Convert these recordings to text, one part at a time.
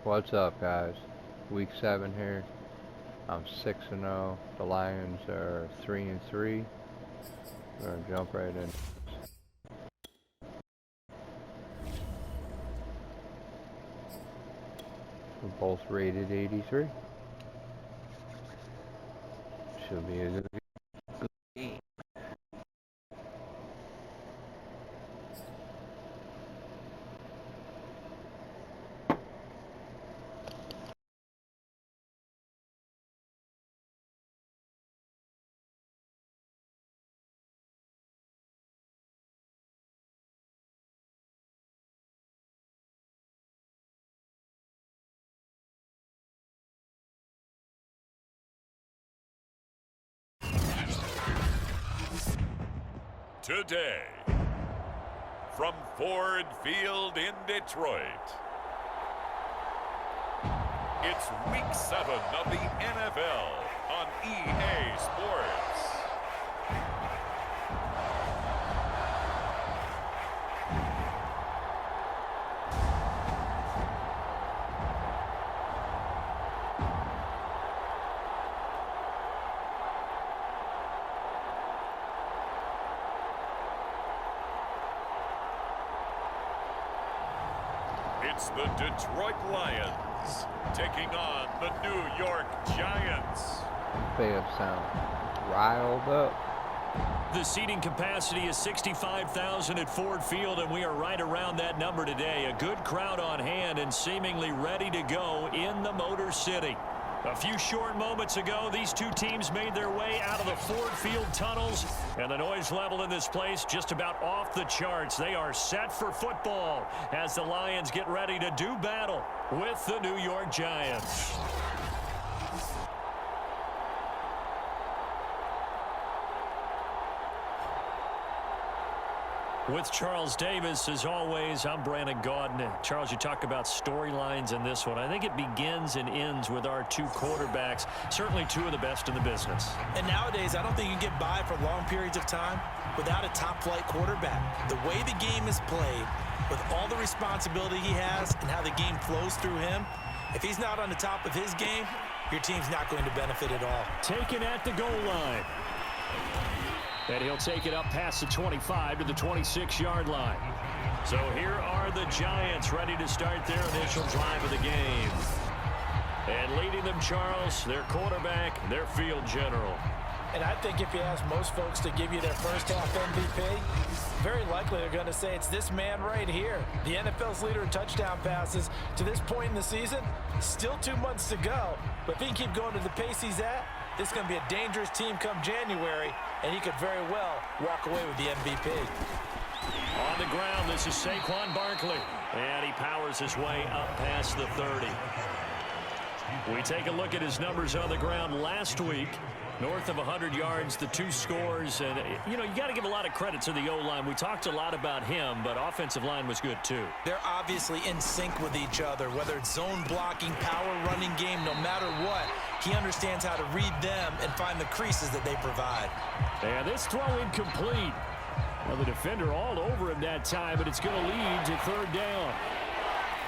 What's up, guys? Week 7 here. I'm 6-0. The Lions are 3-3. We're gonna jump right in. We're both rated 83. Should be a good game. Today, from Ford Field in Detroit, it's Week 7 of the NFL on EA Sports. It's the Detroit Lions taking on the New York Giants. Fans sound riled up. The seating capacity is 65,000 at Ford Field, and we are right around that number today. A good crowd on hand and seemingly ready to go in the Motor City. A few short moments ago, these two teams made their way out of the Ford Field tunnels, and the noise level in this place just about off the charts. They are set for football as the Lions get ready to do battle with the New York Giants. With Charles Davis, as always, I'm Brandon Gaudin. Charles, you talk about storylines in this one. I think it begins and ends with our two quarterbacks, certainly two of the best in the business. And nowadays, I don't think you can get by for long periods of time without a top-flight quarterback. The way the game is played, with all the responsibility he has and how the game flows through him, if he's not on the top of his game, your team's not going to benefit at all. Taken at the goal line. And he'll take it up past the 25 to the 26-yard line. So here are the Giants ready to start their initial drive of the game. And leading them, Charles, their quarterback, their field general. And I think if you ask most folks to give you their first half MVP, very likely they're going to say it's this man right here. The NFL's leader in touchdown passes to this point in the season. Still 2 months to go. But if he can keep going to the pace he's at, this is going to be a dangerous team come January, and he could very well walk away with the MVP. On the ground, this is Saquon Barkley, and he powers his way up past the 30. We take a look at his numbers on the ground last week. North of 100 yards, the 2 scores, and, you know, you got to give a lot of credit to the O-line. We talked a lot about him, but offensive line was good, too. They're obviously in sync with each other, whether it's zone blocking, power running game, no matter what. He understands how to read them and find the creases that they provide. And this throw incomplete. Well, the defender all over him that time, but it's going to lead to third down.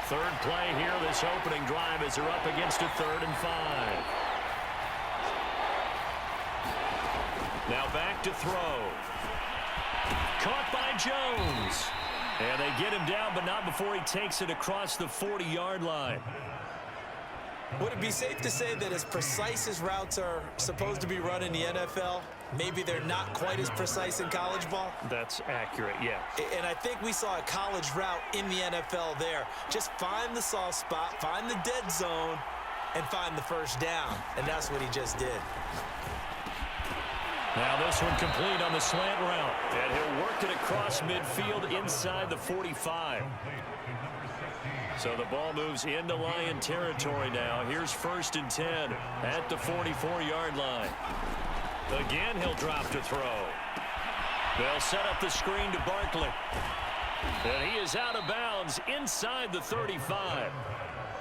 Third play here, this opening drive, as they're up against a 3rd and 5. Now back to throw. Caught by Jones. And they get him down, but not before he takes it across the 40-yard line. Would it be safe to say that as precise as routes are supposed to be run in the NFL, maybe they're not quite as precise in college ball? That's accurate, yeah. And I think we saw a college route in the NFL there. Just find the soft spot, find the dead zone, and find the first down. And that's what he just did. Now this one complete on the slant route. And he'll work it across midfield inside the 45. So the ball moves into Lion territory now. Here's 1st and 10 at the 44-yard line. Again, he'll drop to throw. They'll set up the screen to Barkley. And he is out of bounds inside the 35.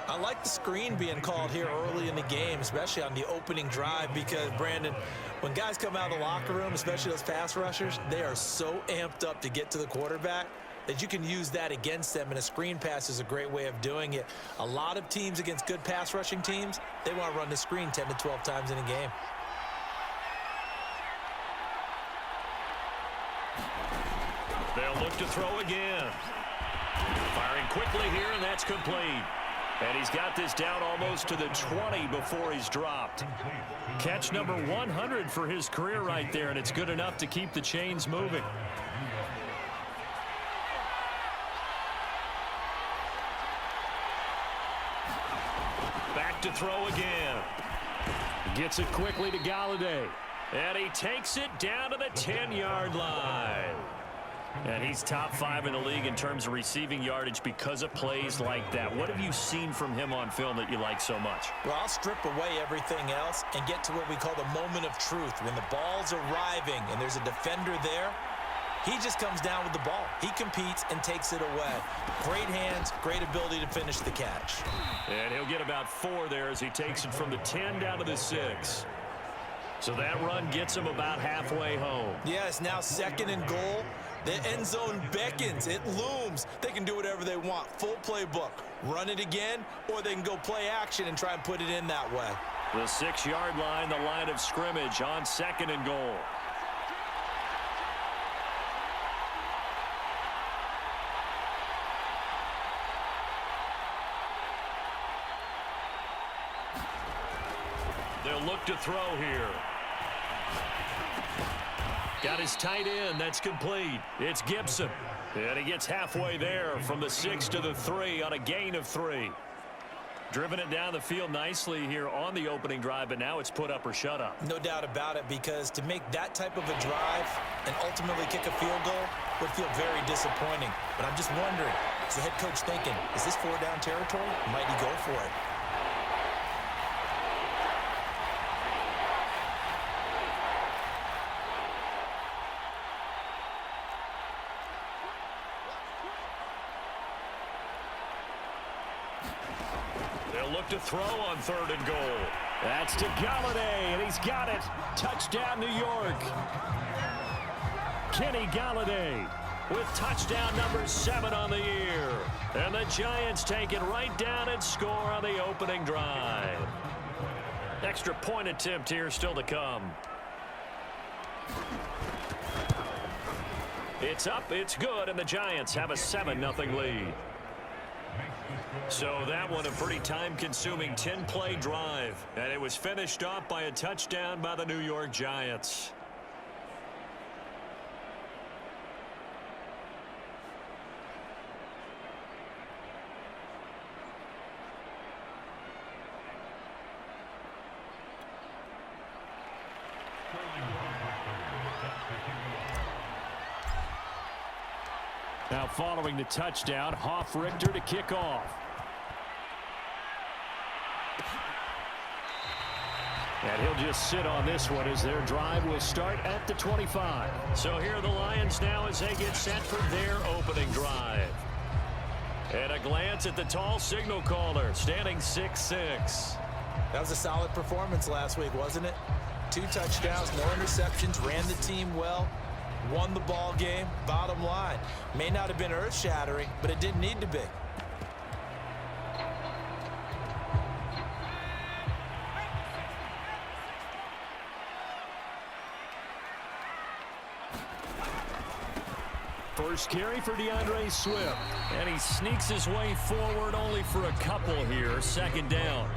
I like the screen being called here early in the game, especially on the opening drive, because, Brandon, when guys come out of the locker room, especially those pass rushers, they are so amped up to get to the quarterback that you can use that against them, and a screen pass is a great way of doing it. A lot of teams against good pass rushing teams, they want to run the screen 10 to 12 times in a game. They'll look to throw again. Firing quickly here, and that's complete. And he's got this down almost to the 20 before he's dropped. Catch number 100 for his career right there, and it's good enough to keep the chains moving. Back to throw again. Gets it quickly to Galladay. And he takes it down to the 10-yard line. And he's top 5 in the league in terms of receiving yardage because of plays like that. What have you seen from him on film that you like so much? Well, I'll strip away everything else and get to what we call the moment of truth. When the ball's arriving and there's a defender there, he just comes down with the ball. He competes and takes it away. Great hands, great ability to finish the catch. And he'll get about 4 there as he takes it from the 10 down to the 6. So that run gets him about halfway home. Yeah, it's now 2nd and goal. The end zone beckons. It looms. They can do whatever they want. Full playbook. Run it again, or they can go play action and try and put it in that way. The 6-yard line, the line of scrimmage on 2nd and goal. They'll look to throw here. Got his tight end. That's complete. It's Gibson. And he gets halfway there from the 6 to the 3 on a gain of 3. Driven it down the field nicely here on the opening drive, but now it's put up or shut up. No doubt about it, because to make that type of a drive and ultimately kick a field goal would feel very disappointing. But I'm just wondering, is the head coach thinking, is this 4-down territory? Might he go for it? Look to throw on 3rd and goal. That's to Galladay, and he's got it. Touchdown, New York. Kenny Galladay with touchdown number 7 on the year. And the Giants take it right down and score on the opening drive. Extra point attempt here still to come. It's up, it's good, and the Giants have a 7-0 lead. So that one a pretty time-consuming 10-play drive, and it was finished off by a touchdown by the New York Giants. Now following the touchdown, Hoff-Richter to kick off. And he'll just sit on this one as their drive will start at the 25. So here are the Lions now as they get set for their opening drive. And a glance at the tall signal caller, standing 6'6". That was a solid performance last week, wasn't it? 2 touchdowns, no interceptions, ran the team well, won the ball game. Bottom line, may not have been earth-shattering, but it didn't need to be. First carry for DeAndre Swift. And he sneaks his way forward only for a couple here. 2nd down.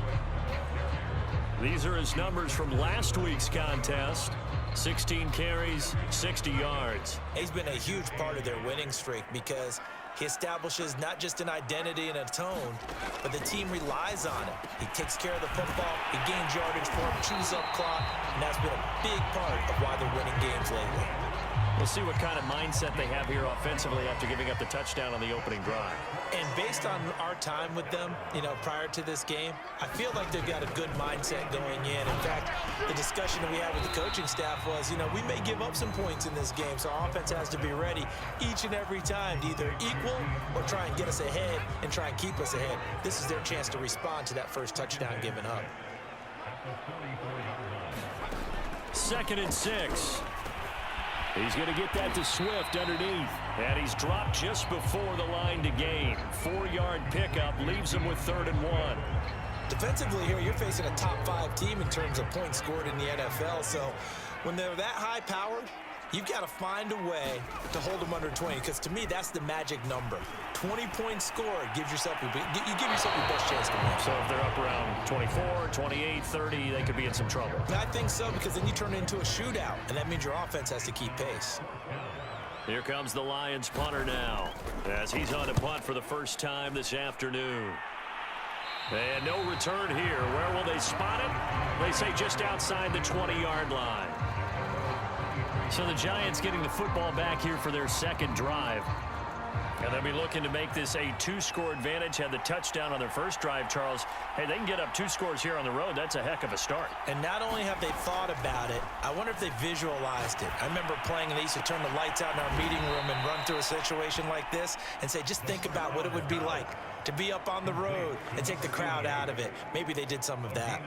These are his numbers from last week's contest. 16 carries, 60 yards. He's been a huge part of their winning streak because he establishes not just an identity and a tone, but the team relies on it. He takes care of the football, he gains yardage for him, chews up clock, and that's been a big part of why they're winning games lately. We'll see what kind of mindset they have here offensively after giving up the touchdown on the opening drive. And based on our time with them, prior to this game, I feel like they've got a good mindset going in. In fact, the discussion that we had with the coaching staff was, we may give up some points in this game, so our offense has to be ready each and every time to either equal or try and get us ahead and try and keep us ahead. This is their chance to respond to that first touchdown given up. 2nd and 6. He's going to get that to Swift underneath. And he's dropped just before the line to gain. 4-yard pickup leaves him with 3rd and 1. Defensively here, you're facing a top 5 team in terms of points scored in the NFL. So when they're that high-powered, you've got to find a way to hold them under 20, because to me, that's the magic number. 20 points scored gives yourself your best chance to win. So if they're up around 24, 28, 30, they could be in some trouble. I think so, because then you turn it into a shootout, and that means your offense has to keep pace. Here comes the Lions punter now, as he's on to punt for the first time this afternoon. And no return here. Where will they spot it? They say just outside the 20-yard line. So the Giants getting the football back here for their second drive. And they'll be looking to make this a 2-score advantage. Had the touchdown on their first drive, Charles. Hey, they can get up 2 scores here on the road. That's a heck of a start. And not only have they thought about it, I wonder if they visualized it. I remember playing, and they used to turn the lights out in our meeting room and run through a situation like this and say, just think about what it would be like to be up on the road and take the crowd out of it. Maybe they did some of that.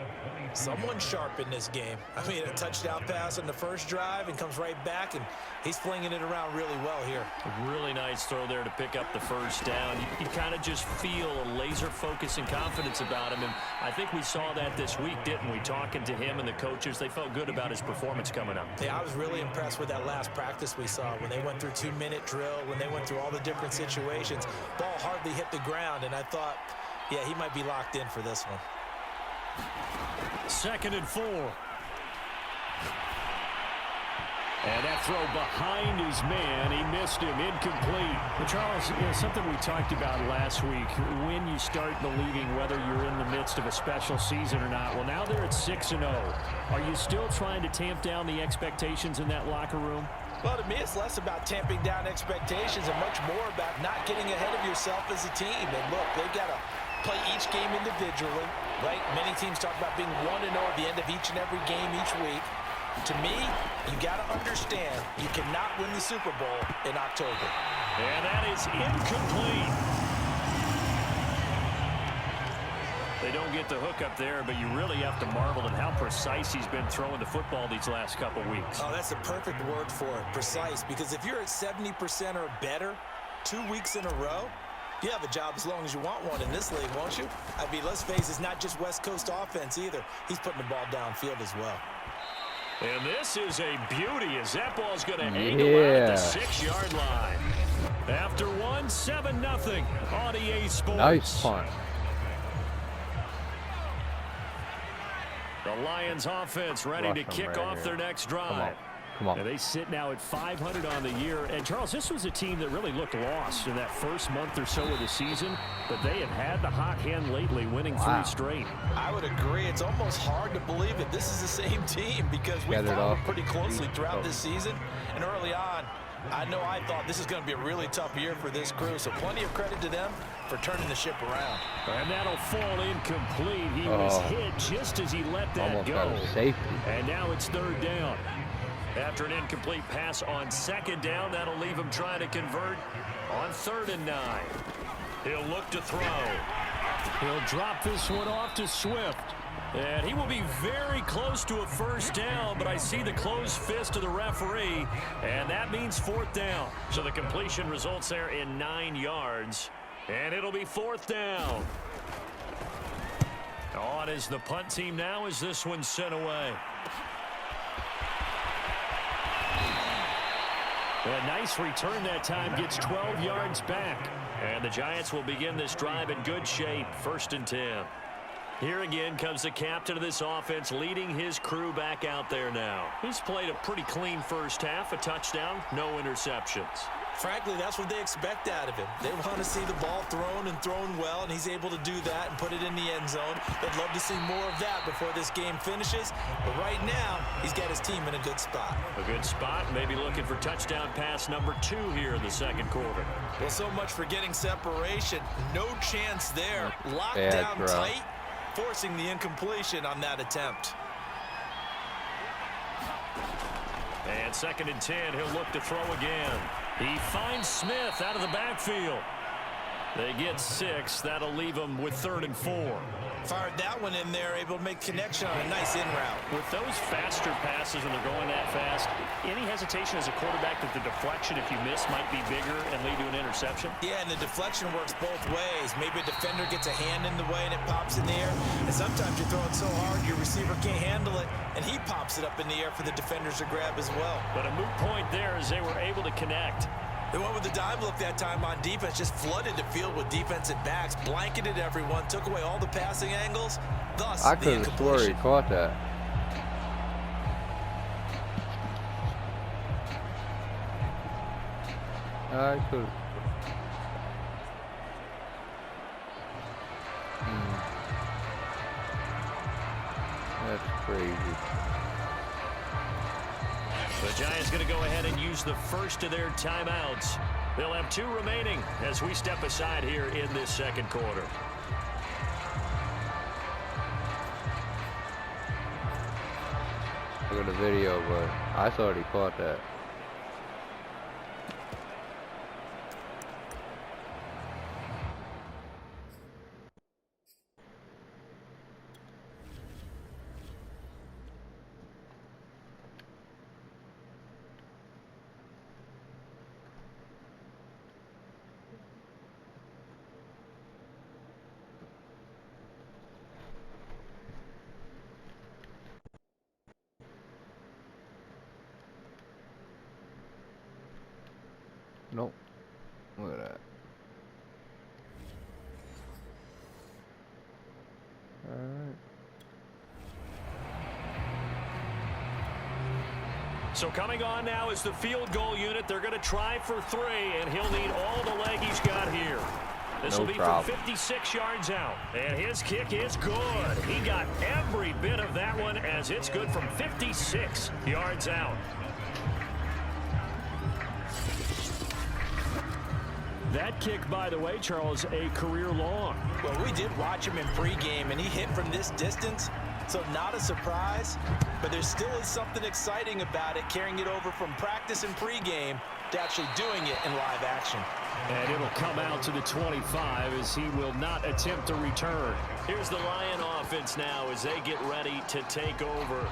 Someone sharp in this game. I mean, a touchdown pass on the first drive and comes right back, and he's flinging it around really well here. A really nice throw there to pick up the first down. You kind of just feel a laser focus and confidence about him, and I think we saw that this week, didn't we? Talking to him and the coaches, they felt good about his performance coming up. Yeah, I was really impressed with that last practice we saw when they went through 2-minute drill, when they went through all the different situations. Ball hardly hit the ground, and I thought, yeah, he might be locked in for this one. 2nd and 4. And that throw behind his man, he missed him, incomplete. But Charles, something we talked about last week, when you start believing whether you're in the midst of a special season or not. Well, now they're at 6-0. Are you still trying to tamp down the expectations in that locker room? Well, to me, it's less about tamping down expectations and much more about not getting ahead of yourself as a team. And look, they've got to play each game individually, right? Many teams talk about being 1-0 at the end of each and every game each week. To me, you got to understand you cannot win the Super Bowl in October. And that is incomplete. They don't get the hook up there, but you really have to marvel at how precise he's been throwing the football these last couple weeks. Oh, that's the perfect word for it, precise, because if you're at 70% or better 2 weeks in a row, you have a job as long as you want one in this league, won't you? I mean, let's face it, it's not just West Coast offense either. He's putting the ball downfield as well. And this is a beauty as that ball's going to angle out at the 6-yard line. After one, 7-0 on EA Sports. Nice punt. The Lions offense ready to kick off their next drive. Come on. And they sit now at 500 on the year. And, Charles, this was a team that really looked lost in that first month or so of the season. But they have had the hot hand lately, winning 3 straight. I would agree. It's almost hard to believe it. This is the same team because we followed them pretty closely throughout this season. And early on, I thought this is going to be a really tough year for this crew. So plenty of credit to them for turning the ship around. And that'll fall incomplete. He was hit just as he let that go. Safety. And now it's 3rd down. After an incomplete pass on 2nd down, that'll leave him trying to convert on 3rd and 9. He'll look to throw. He'll drop this one off to Swift. And he will be very close to a 1st down, but I see the closed fist of the referee, and that means 4th down. So the completion results there in 9 yards, and it'll be 4th down. On is the punt team now as this one's sent away. A nice return that time, gets 12 yards back. And the Giants will begin this drive in good shape, 1st and 10. Here again comes the captain of this offense, leading his crew back out there now. He's played a pretty clean first half, a touchdown, no interceptions. Frankly, that's what they expect out of him. They want to see the ball thrown and thrown well, and he's able to do that and put it in the end zone. They'd love to see more of that before this game finishes. But right now, he's got his team in a good spot. A good spot, maybe looking for touchdown pass number 2 here in the 2nd quarter. Well, so much for getting separation. No chance there. Locked down tight, forcing the incompletion on that attempt. And 2nd and 10, he'll look to throw again. He finds Smith out of the backfield. They get 6. That'll leave them with 3rd and 4. Fired that one in there, able to make connection on a nice in route. With those faster passes when they're going that fast, any hesitation as a quarterback that the deflection, if you miss, might be bigger and lead to an interception? Yeah, and the deflection works both ways. Maybe a defender gets a hand in the way and it pops in the air. And sometimes you're throwing so hard your receiver can't handle it, and he pops it up in the air for the defenders to grab as well. But a moot point there as they were able to connect. They went with the dive look that time on defense, just flooded the field with defensive backs, blanketed everyone, took away all the passing angles, thus I the could have swore he incompletion. caught that. I could. That's crazy. The Giants going to go ahead and use the first of their timeouts. They'll have 2 remaining as we step aside here in this second quarter. Look at the video, but I thought he caught that. Nope. Look at that. Alright. So coming on now is the field goal unit. They're going to try for 3, and he'll need all the leg he's got here. This will be from 56 yards out. And his kick is good. He got every bit of that one as it's good from 56 yards out. That kick, by the way, Charles, a career long. Well, we did watch him in pregame, and he hit from this distance, so not a surprise. But there still is something exciting about it, carrying it over from practice and pregame to actually doing it in live action. And it'll come out to the 25 as he will not attempt to return. Here's the Lion offense now as they get ready to take over.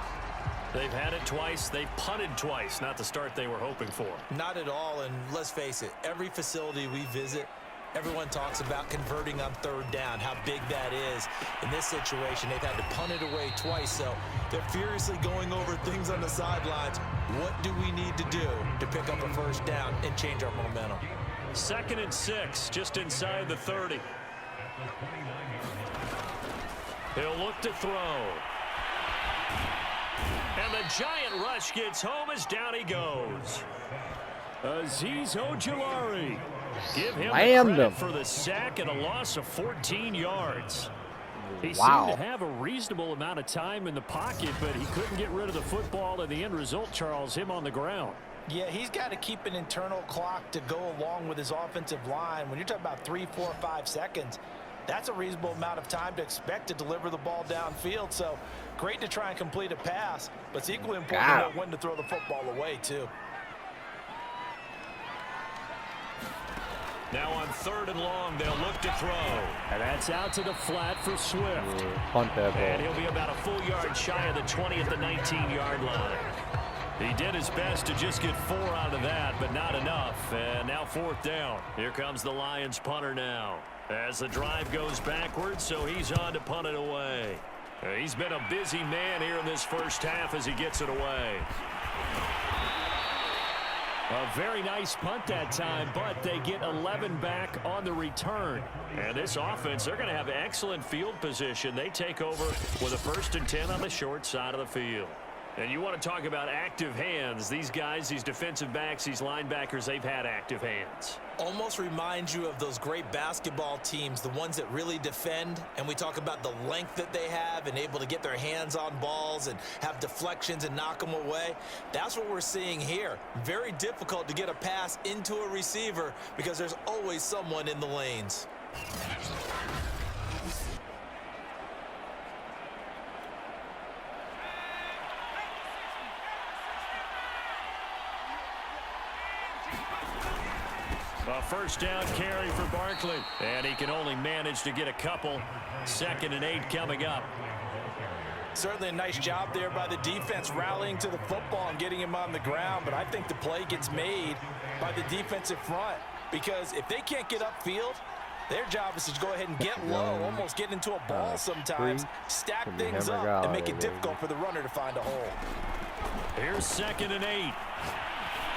They've had it twice. They've punted twice. Not the start they were hoping for. Not at all, and let's face it, every facility we visit, everyone talks about converting on 3rd down, how big that is. In this situation, they've had to punt it away twice, so they're furiously going over things on the sidelines. What do we need to do to pick up a 1st down and change our momentum? 2nd and 6, just inside the 30. He'll look to throw. And the giant rush gets home as down he goes. Azeez Ojulari. Give him Slammed the credit him for the sack and a loss of 14 yards. He Wow. seemed to have a reasonable amount of time in the pocket, but he couldn't get rid of the football, and the end result, Charles, him on the ground. Yeah, he's got to keep an internal clock to go along with his offensive line. When you're talking about 3, 4, 5 seconds, that's a reasonable amount of time to expect to deliver the ball downfield. So great to try and complete a pass, but it's equally important to know when to throw the football away, too. Now on 3rd and long, they'll look to throw. And that's out to the flat for Swift. Punt that And ball. he'll be about a full yard shy of the 20 at the 19-yard line. He did his best to just get 4 out of that, but not enough. And now 4th down. Here comes the Lions punter now. As the drive goes backwards, so he's on to punt it away. He's been a busy man here in this first half as he gets it away. A very nice punt that time, but they get 11 back on the return. And this offense, they're going to have excellent field position. They take over with a 1st and 10 on the short side of the field. And you want to talk about active hands. These guys, these defensive backs, these linebackers, they've had active hands. Almost reminds you of those great basketball teams, the ones that really defend, and we talk about the length that they have and able to get their hands on balls and have deflections and knock them away. That's what we're seeing here. Very difficult to get a pass into a receiver because there's always someone in the lanes. A first down carry for Barkley. And he can only manage to get a couple. 2nd and 8 coming up. Certainly a nice job there by the defense rallying to the football and getting him on the ground. But I think the play gets made by the defensive front. Because if they can't get upfield, their job is to go ahead and get low, almost get into a ball sometimes, stack things up, and make it difficult for the runner to find a hole. Here's 2nd and 8.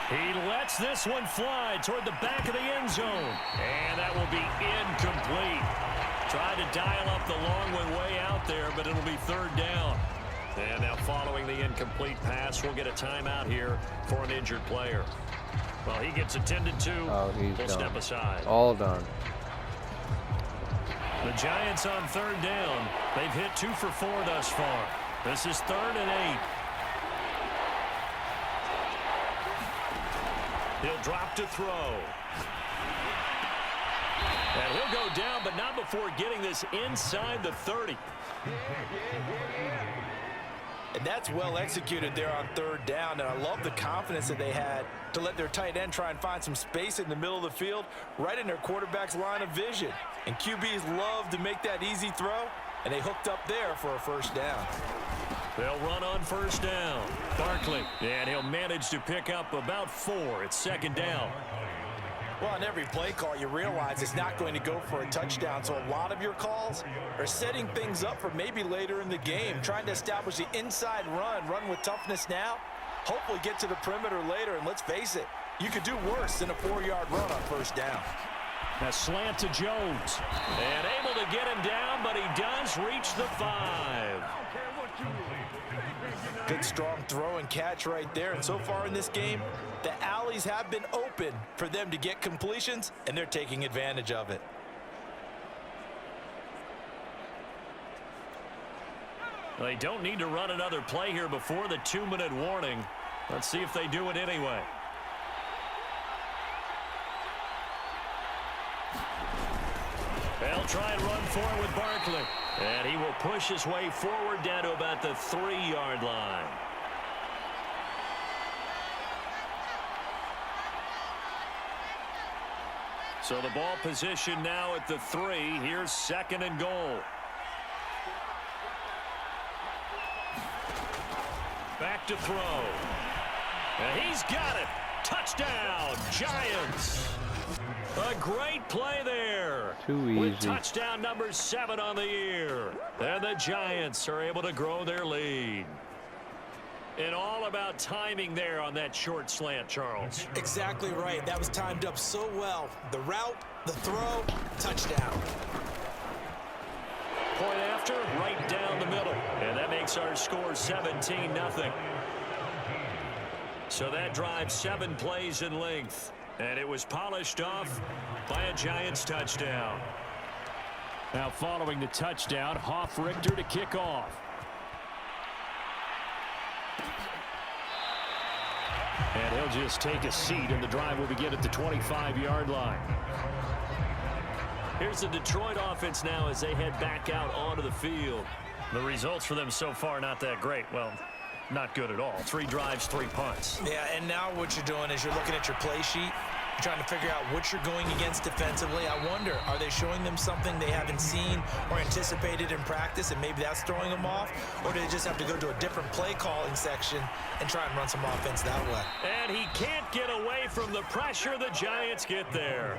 He lets this one fly toward the back of the end zone. And that will be incomplete. Tried to dial up the long one way out there, but it'll be 3rd down. And now following the incomplete pass, we'll get a timeout here for an injured player. Well, he gets attended to. Oh, he's we'll done. step aside. All done. The Giants on 3rd down. They've hit 2 for 4 thus far. This is 3rd and 8. He'll drop to throw. And he'll go down, but not before getting this inside the 30. And that's well executed there on 3rd down. And I love the confidence that they had to let their tight end try and find some space in the middle of the field, right in their quarterback's line of vision. And QBs love to make that easy throw, and they hooked up there for a first down. They'll run on 1st down. Barkley, and he'll manage to pick up about 4. It's 2nd down. Well, on every play call, you realize it's not going to go for a touchdown. So a lot of your calls are setting things up for maybe later in the game, trying to establish the inside run with toughness now, hopefully get to the perimeter later. And let's face it, you could do worse than a 4-yard run on 1st down. A slant to Jones. And able to get him down, but he does reach the 5. Good strong throw and catch right there. And so far in this game, the alleys have been open for them to get completions, and they're taking advantage of it. They don't need to run another play here before the 2-minute warning. Let's see if they do it anyway. They'll try and run for it with Barkley. And he will push his way forward down to about the 3-yard line. So the ball position now at the 3. Here's 2nd and goal. Back to throw. And he's got it. Touchdown, Giants. A great play there. Too easy. With touchdown number 7 on the year. And the Giants are able to grow their lead. And all about timing there on that short slant, Charles. Exactly right. That was timed up so well. The route, the throw, touchdown. Point after, right down the middle. And that makes our score 17-0. So that drives 7 plays in length. And it was polished off by a Giants touchdown. Now following the touchdown, Richter to kick off. And he'll just take a seat, and the drive will begin at the 25-yard line. Here's the Detroit offense now as they head back out onto the field. The results for them so far not that great. Well, not good at all. 3 drives, 3 punts. Yeah, and now what you're doing is you're looking at your play sheet, trying to figure out what you're going against defensively. I wonder, are they showing them something they haven't seen or anticipated in practice, and maybe that's throwing them off? Or do they just have to go to a different play calling section and try and run some offense that way? And he can't get away from the pressure. The Giants get there.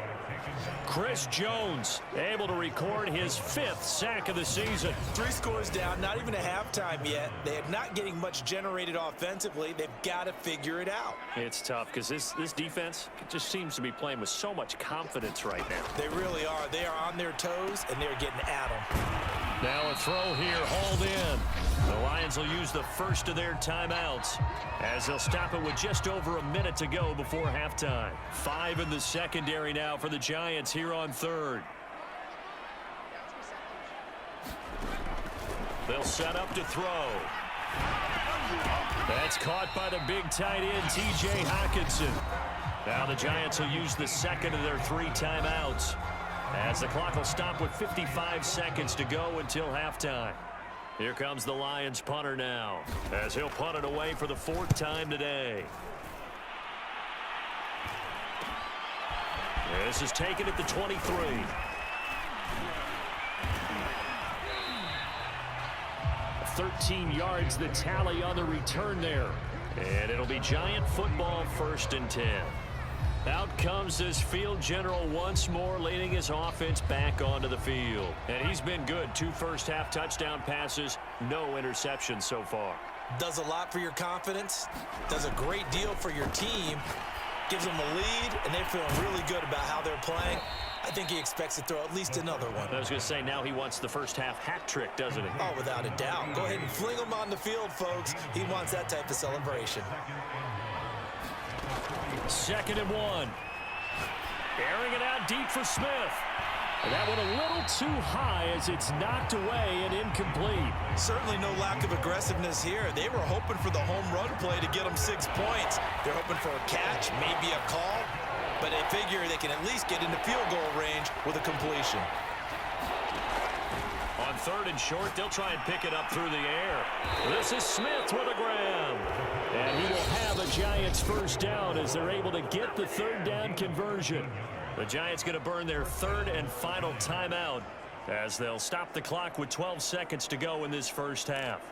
Chris Jones able to record his 5th sack of the season. 3 scores down, not even a halftime yet. They are not getting much generated offensively. They've got to figure it out. It's tough because this defense just seems to be playing with so much confidence right now. They really are. They are on their toes, and they're getting at them. Now a throw here, hauled in. The Lions will use the first of their timeouts as they'll stop it with just over a minute to go before halftime. 5 in the secondary now for the Giants here on 3rd. They'll set up to throw. That's caught by the big tight end, T.J. Hockenson. Now the Giants will use the second of their 3 timeouts as the clock will stop with 55 seconds to go until halftime. Here comes the Lions punter now as he'll punt it away for the 4th time today. This is taken at the 23. 13 yards the tally on the return there. And it'll be Giant football, 1st and 10. Out comes this field general once more, leading his offense back onto the field. And he's been good. 2 first-half touchdown passes, no interceptions so far. Does a lot for your confidence, does a great deal for your team, gives them a lead, and they're feeling really good about how they're playing. I think he expects to throw at least another one. I was going to say, now he wants the first-half hat trick, doesn't he? Oh, without a doubt. Go ahead and fling him on the field, folks. He wants that type of celebration. 2nd and 1. Airing it out deep for Smith. And that one a little too high as it's knocked away and incomplete. Certainly no lack of aggressiveness here. They were hoping for the home run play to get them 6 points. They're hoping for a catch, maybe a call, but they figure they can at least get into field goal range with a completion. On 3rd and short, they'll try and pick it up through the air. This is Smith with a grab. And he will have a Giants 1st down as they're able to get the 3rd down conversion. The Giants going to burn their 3rd and final timeout as they'll stop the clock with 12 seconds to go in this 1st half.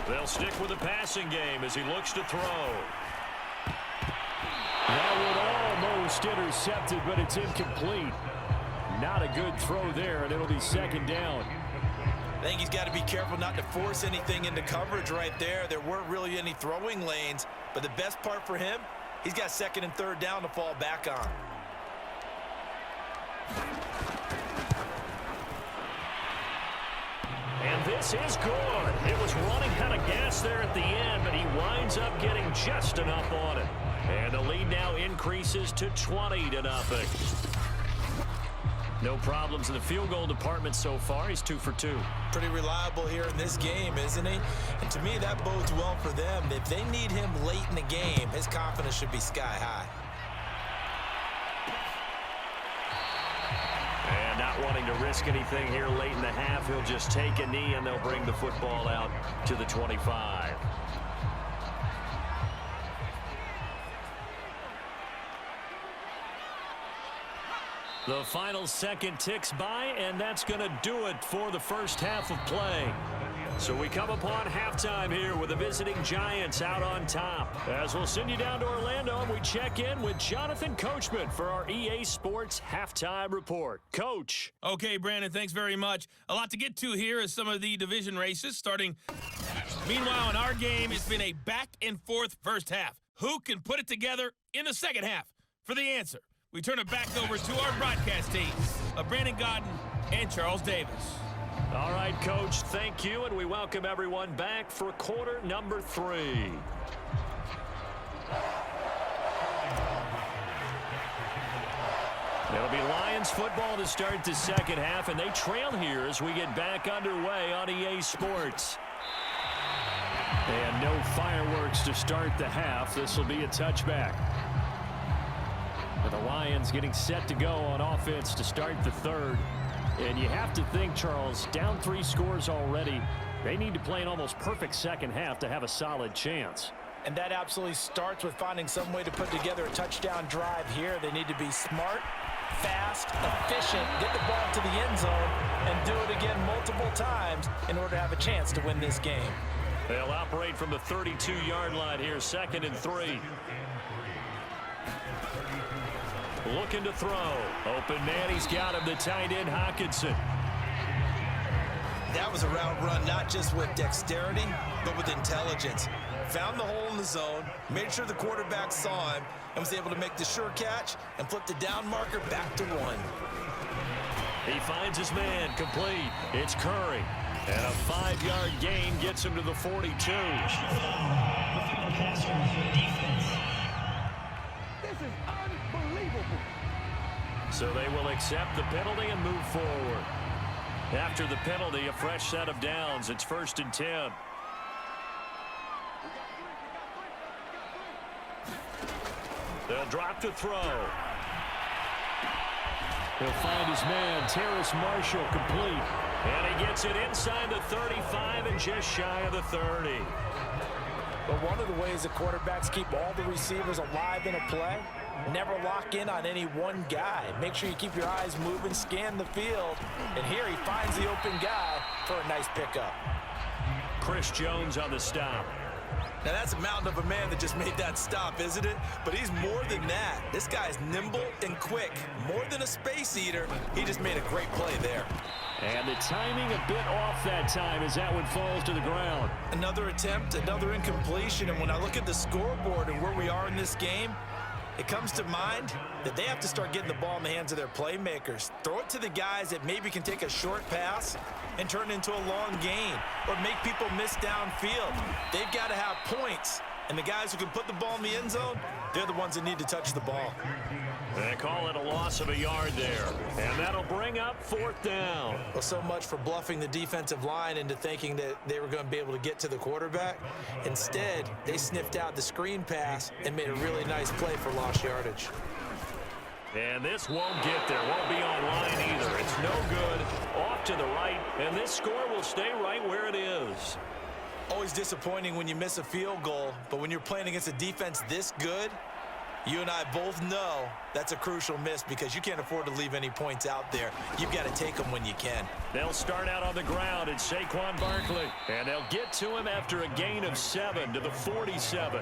They'll stick with the passing game as he looks to throw. That one almost intercepted, but it's incomplete. Not a good throw there, and it'll be 2nd down. I think he's got to be careful not to force anything into coverage right there. There weren't really any throwing lanes, but the best part for him, he's got 2nd and 3rd down to fall back on. And this is good. It was running out of gas there at the end, but he winds up getting just enough on it. And the lead now increases to 20-0. No problems in the field goal department so far. He's 2 for 2. Pretty reliable here in this game, isn't he? And to me, that bodes well for them. If they need him late in the game, his confidence should be sky high. And not wanting to risk anything here late in the half, he'll just take a knee and they'll bring the football out to the 25. The final second ticks by, and that's going to do it for the 1st half of play. So we come upon halftime here with the visiting Giants out on top. As we'll send you down to Orlando, and we check in with Jonathan Coachman for our EA Sports Halftime Report. Coach. Okay, Brandon, thanks very much. A lot to get to here is some of the division races starting. Meanwhile, in our game, it's been a back-and-forth 1st half. Who can put it together in the 2nd half? For the answer, we turn it back over to our broadcast team of Brandon Godden and Charles Davis. All right, Coach, thank you, and we welcome everyone back for quarter number 3. It'll be Lions football to start the 2nd half, and they trail here as we get back underway on EA Sports. And no fireworks to start the half. This will be a touchback. But the Lions getting set to go on offense to start the 3rd. And you have to think, Charles, down 3 scores already. They need to play an almost perfect 2nd half to have a solid chance. And that absolutely starts with finding some way to put together a touchdown drive here. They need to be smart, fast, efficient, get the ball to the end zone, and do it again multiple times in order to have a chance to win this game. They'll operate from the 32-yard line here, 2nd and 3. Looking to throw. Open man, he's got him, the tight end, Hawkinson. That was a route run, not just with dexterity, but with intelligence. Found the hole in the zone, made sure the quarterback saw him, and was able to make the sure catch and flip the down marker back to 1. He finds his man, complete. It's Curry. And a 5-yard gain gets him to the 42. This is unbelievable. So they will accept the penalty and move forward. After the penalty, a fresh set of downs. It's 1st and 10. They'll drop to throw. He'll find his man, Terrace Marshall, complete. And he gets it inside the 35 and just shy of the 30. But one of the ways the quarterbacks keep all the receivers alive in a play, never lock in on any one guy. Make sure you keep your eyes moving, scan the field. And here he finds the open guy for a nice pickup. Chris Jones on the stop. Now that's a mountain of a man that just made that stop, isn't it? But he's more than that. This guy's nimble and quick. More than a space eater. He just made a great play there. And the timing a bit off that time as that one falls to the ground. Another attempt, another incompletion. And when I look at the scoreboard and where we are in this game, it comes to mind that they have to start getting the ball in the hands of their playmakers. Throw it to the guys that maybe can take a short pass and turn it into a long gain or make people miss downfield. They've got to have points, and the guys who can put the ball in the end zone, they're the ones that need to touch the ball. They call it a loss of a yard there, and that'll bring up 4th down. Well, so much for bluffing the defensive line into thinking that they were going to be able to get to the quarterback. Instead, they sniffed out the screen pass and made a really nice play for lost yardage. And this won't get there, won't be online either. It's no good, off to the right, and this score will stay right where it is. Always disappointing when you miss a field goal, but when you're playing against a defense this good, you and I both know that's a crucial miss because you can't afford to leave any points out there. You've got to take them when you can. They'll start out on the ground. It's Saquon Barkley, and they'll get to him after a gain of 7 to the 47.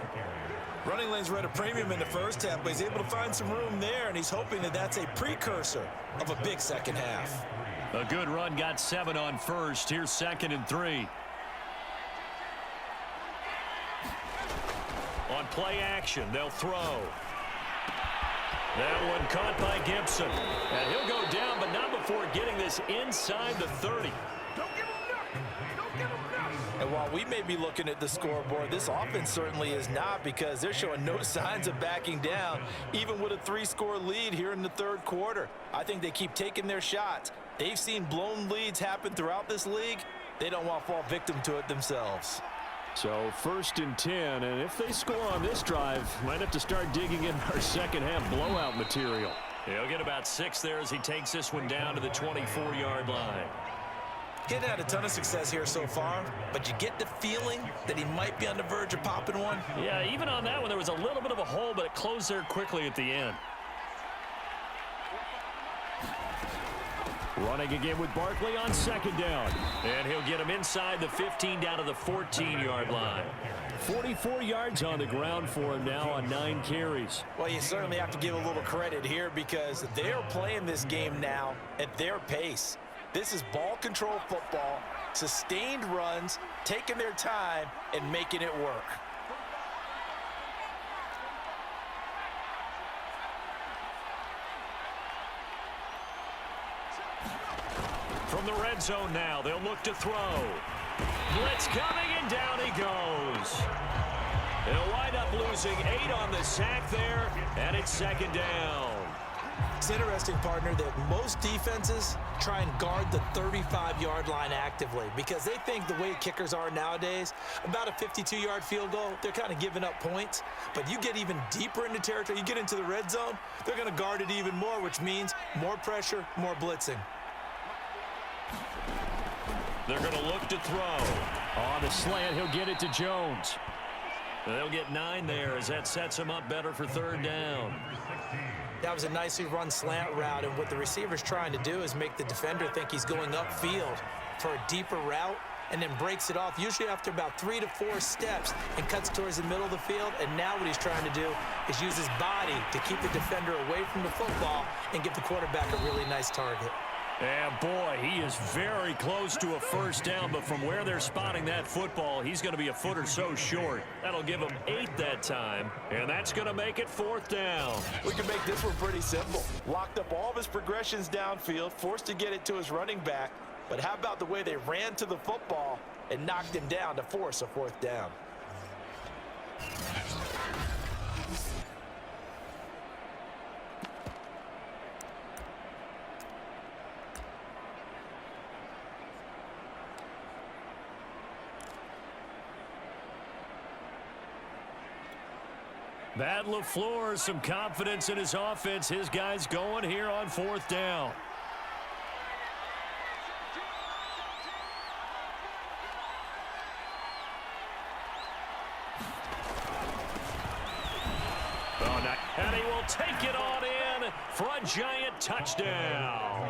Running lanes were at a premium in the first half, but he's able to find some room there, and he's hoping that that's a precursor of a big second half. A good run got 7 on first. Here's 2nd and 3. On play action, they'll throw. That one caught by Gibson. And he'll go down, but not before getting this inside the 30. And while we may be looking at the scoreboard, this offense certainly is not, because they're showing no signs of backing down, even with a 3-score lead here in the third quarter. I think they keep taking their shots. They've seen blown leads happen throughout this league. They don't want to fall victim to it themselves. So 1st and 10, and if they score on this drive, might have to start digging in our second half blowout material. He'll get about 6 there as he takes this one down to the 24-yard line. He hasn't had a ton of success here so far, but you get the feeling that he might be on the verge of popping one. Yeah, even on that one, there was a little bit of a hole, but it closed there quickly at the end. Running again with Barkley on 2nd down. And he'll get him inside the 15 down to the 14-yard line. 44 yards on the ground for him now on 9 carries. Well, you certainly have to give a little credit here because they're playing this game now at their pace. This is ball control football, sustained runs, taking their time, and making it work. From the red zone now, they'll look to throw. Blitz coming, and down he goes. They'll wind up losing 8 on the sack there, and it's 2nd down. It's interesting, partner, that most defenses try and guard the 35-yard line actively because they think the way kickers are nowadays, about a 52-yard field goal, they're kind of giving up points. But you get even deeper into territory, you get into the red zone, they're going to guard it even more, which means more pressure, more blitzing. They're going to look to throw. On the slant, he'll get it to Jones. They'll get 9 there as that sets him up better for 3rd down. That was a nicely run slant route, and what the receiver's trying to do is make the defender think he's going upfield for a deeper route and then breaks it off, usually after about 3 to 4 steps, and cuts towards the middle of the field. And now what he's trying to do is use his body to keep the defender away from the football and give the quarterback a really nice target. And boy, he is very close to a 1st down, but from where they're spotting that football, he's going to be a foot or so short. That'll give him 8 that time, and that's going to make it 4th down. We can make this one pretty simple. Locked up all of his progressions downfield, forced to get it to his running back, but how about the way they ran to the football and knocked him down to force a 4th down? Matt LaFleur, some confidence in his offense. His guys going here on 4th down. And he will take it on in for a giant touchdown.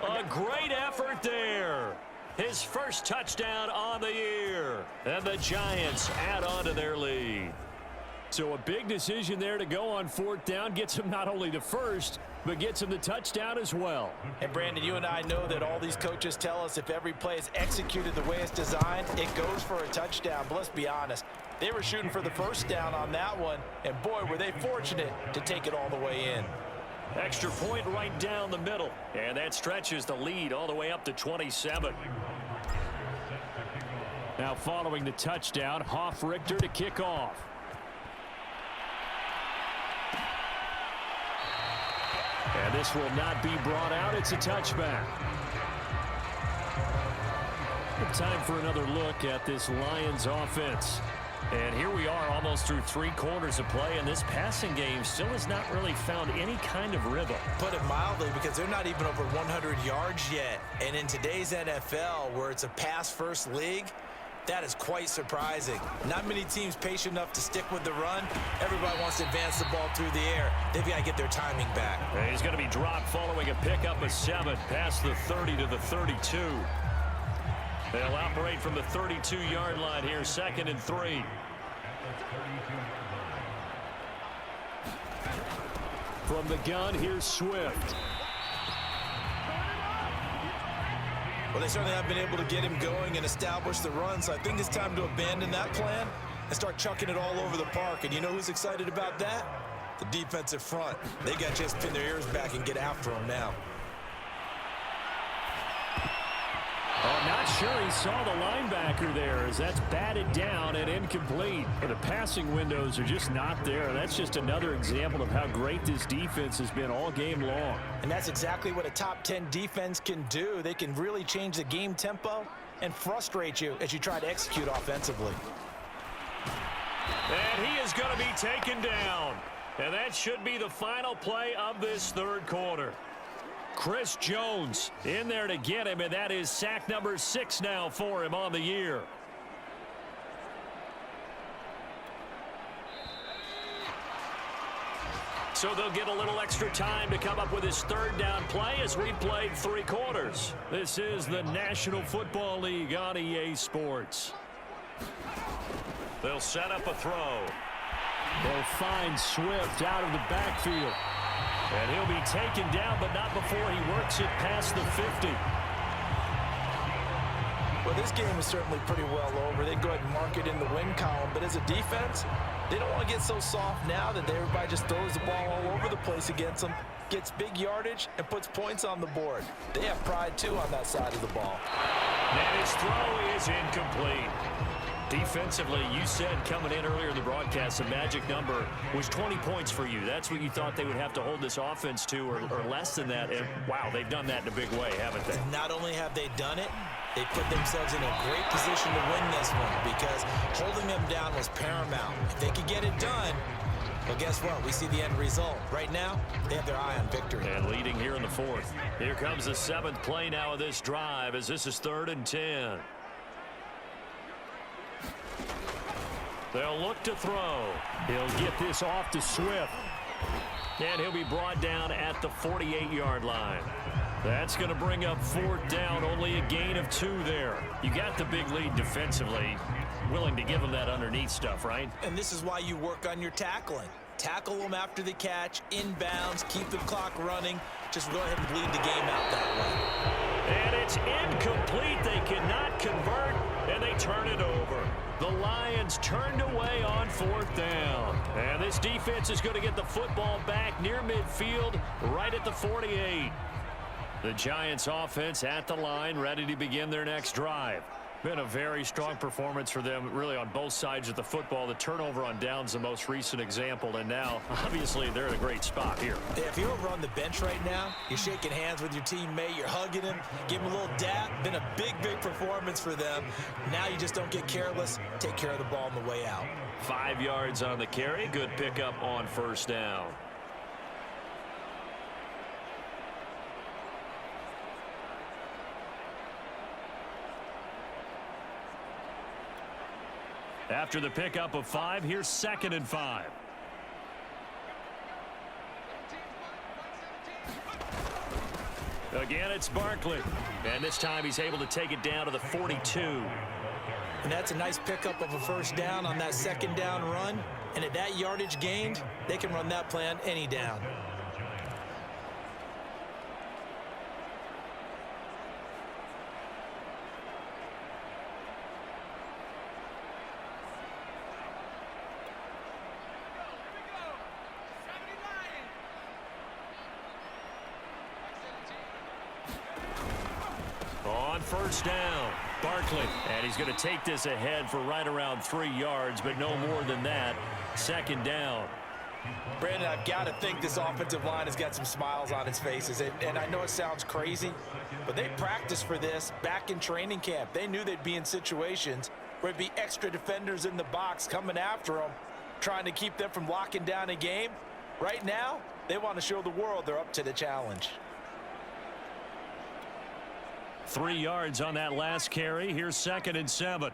A great effort there. His first touchdown on the year. And the Giants add on to their lead. So a big decision there to go on 4th down. Gets him not only the first, but gets him the touchdown as well. And Brandon, you and I know that all these coaches tell us if every play is executed the way it's designed, it goes for a touchdown. But let's be honest, they were shooting for the first down on that one, and boy, were they fortunate to take it all the way in. Extra point right down the middle, and that stretches the lead all the way up to 27. Now following the touchdown, Hoff-Richter to kick off. And this will not be brought out. It's a touchback. Time for another look at this Lions offense. And here we are almost through 3 quarters of play, and this passing game still has not really found any kind of rhythm. Put it mildly, because they're not even over 100 yards yet. And in today's NFL, where it's a pass-first league, that is quite surprising. Not many teams patient enough to stick with the run. Everybody wants to advance the ball through the air. They've got to get their timing back. And he's going to be dropped following a pickup of 7 past the 30 to the 32. They'll operate from the 32-yard line here, 2nd and 3. From the gun, here's Swift. Well, they certainly have been able to get him going and establish the run, so I think it's time to abandon that plan and start chucking it all over the park. And you know who's excited about that? The defensive front. They got to just pin their ears back and get after him now. Oh, not sure he saw the linebacker there, as that's batted down and incomplete. But the passing windows are just not there. That's just another example of how great this defense has been all game long. And that's exactly what a top 10 defense can do. They can really change the game tempo and frustrate you as you try to execute offensively. And he is going to be taken down. And that should be the final play of this 3rd quarter. Chris Jones in there to get him, and that is sack number 6 now for him on the year. So they'll get a little extra time to come up with his 3rd down play as we played 3 quarters. This is the National Football League on EA Sports. They'll set up a throw. They'll find Swift out of the backfield. And he'll be taken down, but not before he works it past the 50. Well, this game is certainly pretty well over. They go ahead and mark it in the win column, but as a defense, they don't want to get so soft now that everybody just throws the ball all over the place against them, gets big yardage, and puts points on the board. They have pride, too, on that side of the ball. And his throw is incomplete. Defensively, you said coming in earlier in the broadcast, the magic number was 20 points for you. That's what you thought they would have to hold this offense to, or less than that. And, wow, they've done that in a big way, haven't they? Not only have they done it, they put themselves in a great position to win this one, because holding them down was paramount. If they could get it done, well, guess what? We see the end result. Right now, they have their eye on victory. And leading here in the 4th. Here comes the 7th play now of this drive, as this is 3rd and 10. They'll look to throw. He'll get this off to Swift. And he'll be brought down at the 48-yard line. That's going to bring up 4th down, only a gain of 2 there. You got the big lead defensively. Willing to give them that underneath stuff, right? And this is why you work on your tackling. Tackle them after the catch, inbounds, keep the clock running. Just go ahead and bleed the game out that way. And it's incomplete. They cannot convert, and they turn it over. The Lions turned away on 4th down. And this defense is going to get the football back near midfield, right at the 48. The Giants offense at the line, ready to begin their next drive. Been a very strong performance for them, really, on both sides of the football. The turnover on downs, the most recent example, and now, obviously, they're in a great spot here. Yeah, if you're over on the bench right now, you're shaking hands with your teammate, you're hugging him, give him a little dap. Been a big, big performance for them. Now you just don't get careless. Take care of the ball on the way out. 5 yards on the carry. Good pickup on first down. After the pickup of 5, here's 2nd and 5. Again, it's Barkley. And this time he's able to take it down to the 42. And that's a nice pickup of a first down on that 2nd down run. And at that yardage gained, they can run that play on any down. On first down, Barkley. And he's going to take this ahead for right around 3 yards, but no more than that. 2nd down. Brandon, I've got to think this offensive line has got some smiles on its faces. And I know it sounds crazy, but they practiced for this back in training camp. They knew they'd be in situations where it'd be extra defenders in the box coming after them, trying to keep them from locking down a game. Right now, they want to show the world they're up to the challenge. 3 yards on that last carry. Here's 2nd and 7.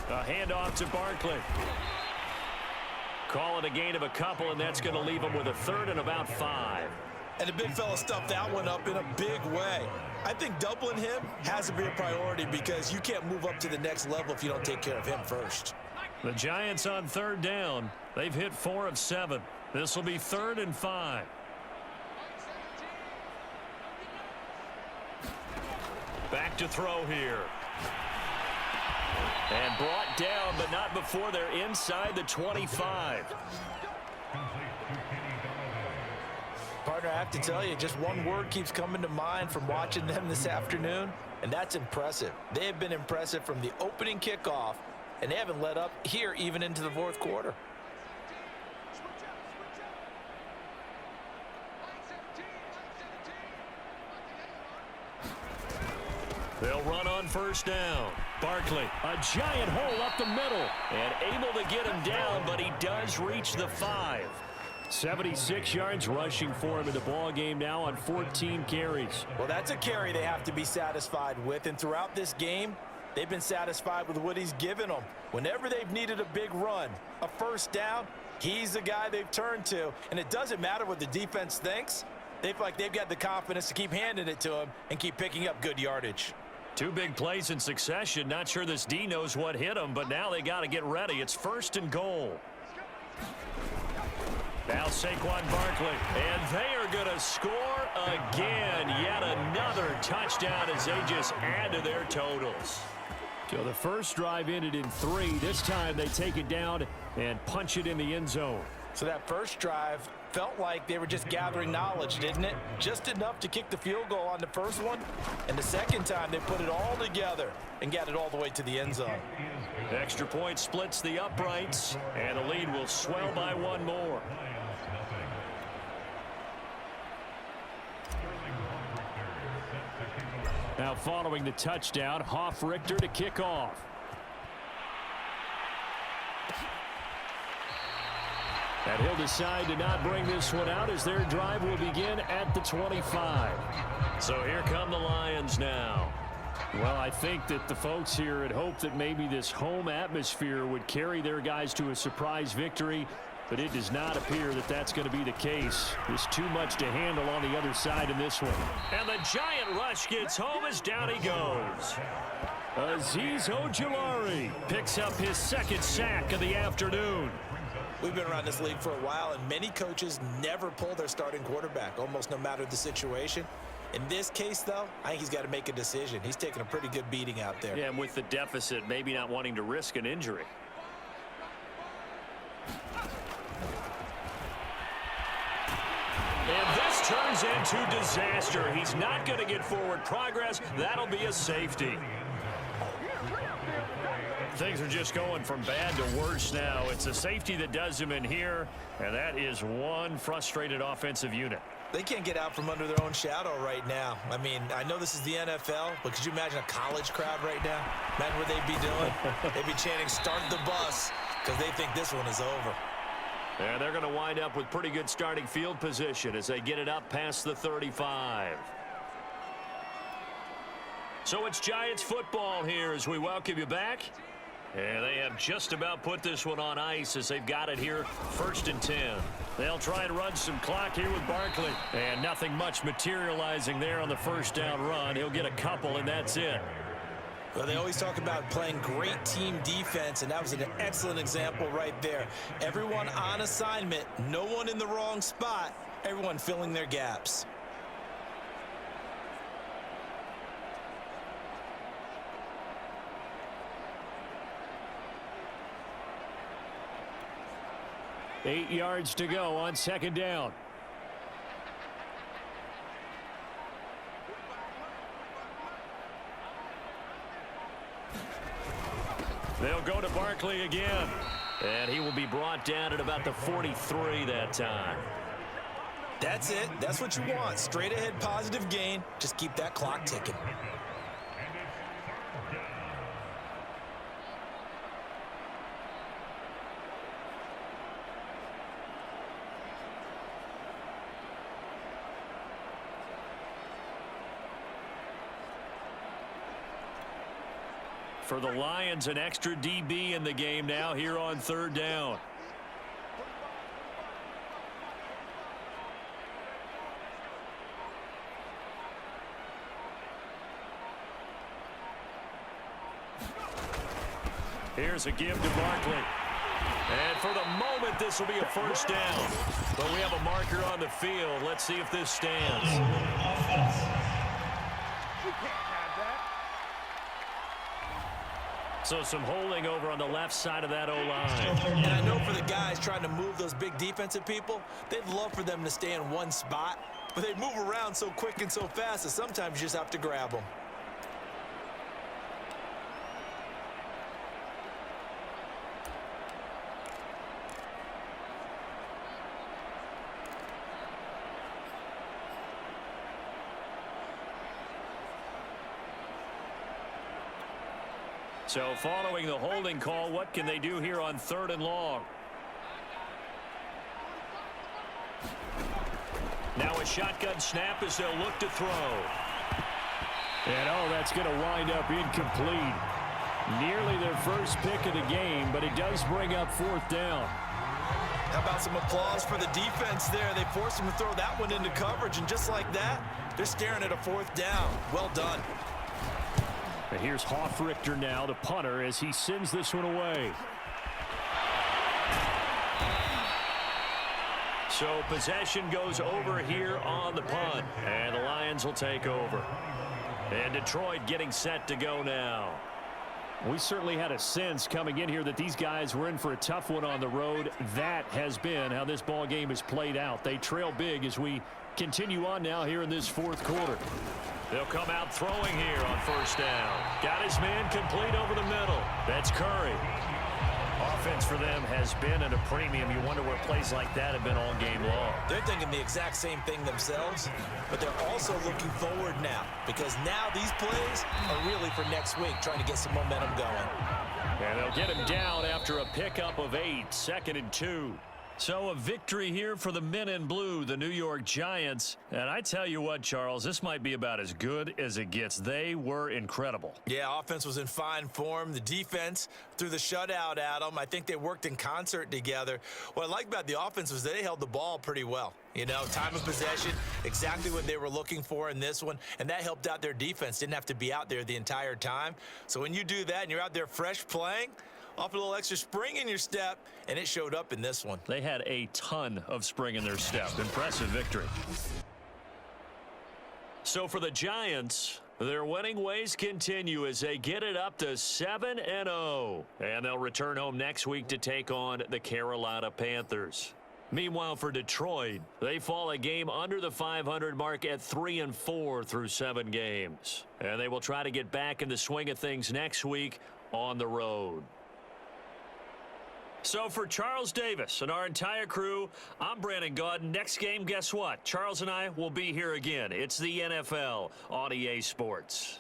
A handoff to Barkley. Call it a gain of a couple, and that's going to leave him with a 3rd and about 5. And the big fella stuffed that one up in a big way. I think doubling him has to be a priority because you can't move up to the next level if you don't take care of him first. The Giants on 3rd down. They've hit 4 of 7. This will be 3rd and 5. Back to throw here. And brought down, but not before they're inside the 25. Partner, I have to tell you, just one word keeps coming to mind from watching them this afternoon, and that's impressive. They have been impressive from the opening kickoff, and they haven't let up here even into the 4th quarter. They'll run on first down. Barkley, a giant hole up the middle, and able to get him down, but he does reach the 5. 76 yards rushing for him in the ball game now on 14 carries. Well, that's a carry they have to be satisfied with, and throughout this game, they've been satisfied with what he's given them. Whenever they've needed a big run, a first down, he's the guy they've turned to, and it doesn't matter what the defense thinks. They feel like they've got the confidence to keep handing it to him and keep picking up good yardage. 2 big plays in succession. Not sure this D knows what hit him, but now they got to get ready. It's 1st and goal. Now Saquon Barkley, and they are going to score again. Yet another touchdown as they just add to their totals. So the first drive ended in 3. This time they take it down and punch it in the end zone. So that first drive felt like they were just gathering knowledge, didn't it? Just enough to kick the field goal on the first one. And the second time they put it all together and got it all the way to the end zone. Extra point splits the uprights, and the lead will swell by 1 more. Now following the touchdown, Hoff-Richter to kick off. And he'll decide to not bring this one out as their drive will begin at the 25. So here come the Lions now. Well, I think that the folks here had hoped that maybe this home atmosphere would carry their guys to a surprise victory, but it does not appear that that's going to be the case. There's too much to handle on the other side in this one. And the giant rush gets home as down he goes. Azeez Ojulari Picks up his 2nd sack of the afternoon. We've been around this league for a while, and many coaches never pull their starting quarterback, almost no matter the situation. In this case, though, I think he's got to make a decision. He's taking a pretty good beating out there. Yeah, and with the deficit, maybe not wanting to risk an injury. And this turns into disaster. He's not going to get forward progress. That'll be a safety. Things are just going from bad to worse now. It's a safety that does him in here, and that is one frustrated offensive unit. They can't get out from under their own shadow right now. I mean, I know this is the NFL, but could you imagine a college crowd right now? Imagine what they'd be doing. They'd be chanting, "Start the bus," because they think this one is over. And they're going to wind up with pretty good starting field position as they get it up past the 35. So it's Giants football here as we welcome you back. And they have just about put this one on ice as they've got it here 1st and 10. They'll try and run some clock here with Barkley. And nothing much materializing there on the first down run. He'll get a couple, and that's it. Well, they always talk about playing great team defense, and that was an excellent example right there. Everyone on assignment, no one in the wrong spot, everyone filling their gaps. Eight yards to go on 2nd down. They'll go to Barkley again. And he will be brought down at about the 43 that time. That's it. That's what you want. Straight ahead positive gain. Just keep that clock ticking. For the Lions, an extra DB in the game now here on 3rd down. Here's a give to Barkley. And for the moment, this will be a 1st down. But we have a marker on the field. Let's see if this stands. So some holding over on the left side of that O-line. And I know for the guys trying to move those big defensive people, they'd love for them to stay in one spot, but they move around so quick and so fast that sometimes you just have to grab them. So following the holding call, what can they do here on 3rd and long? Now a shotgun snap as they'll look to throw. And that's going to wind up incomplete. Nearly their first pick of the game, but it does bring up 4th down. How about some applause for the defense there? They forced him to throw that one into coverage, and just like that, they're staring at a 4th down. Well done. And here's Hofrichter now, the punter, as he sends this one away. So possession goes over here on the punt, and the Lions will take over. And Detroit getting set to go now. We certainly had a sense coming in here that these guys were in for a tough one on the road. That has been how this ball game has played out. They trail big as we continue on now here in this 4th quarter. They'll come out throwing here on 1st down. Got his man complete over the middle. That's Curry. Offense for them has been at a premium. You wonder where plays like that have been all game long. They're thinking the exact same thing themselves, but they're also looking forward now because now these plays are really for next week, trying to get some momentum going. And they'll get him down after a pickup of 8, 2nd and 2. So a victory here for the men in blue, the New York Giants. And I tell you what, Charles, this might be about as good as it gets. They were incredible. Yeah, offense was in fine form. The defense threw the shutout at them. I think they worked in concert together. What I like about the offense was they held the ball pretty well. You know, time of possession, exactly what they were looking for in this one. And that helped out their defense. Didn't have to be out there the entire time. So when you do that and you're out there fresh playing, off a little extra spring in your step, and it showed up in this one. They had a ton of spring in their step. Impressive victory. So for the Giants, their winning ways continue as they get it up to 7-0. And they'll return home next week to take on the Carolina Panthers. Meanwhile, for Detroit, they fall a game under the 500 mark at 3-4 through 7 games. And they will try to get back in the swing of things next week on the road. So for Charles Davis and our entire crew, I'm Brandon Gaudin. Next game, guess what? Charles and I will be here again. It's the NFL on EA Sports.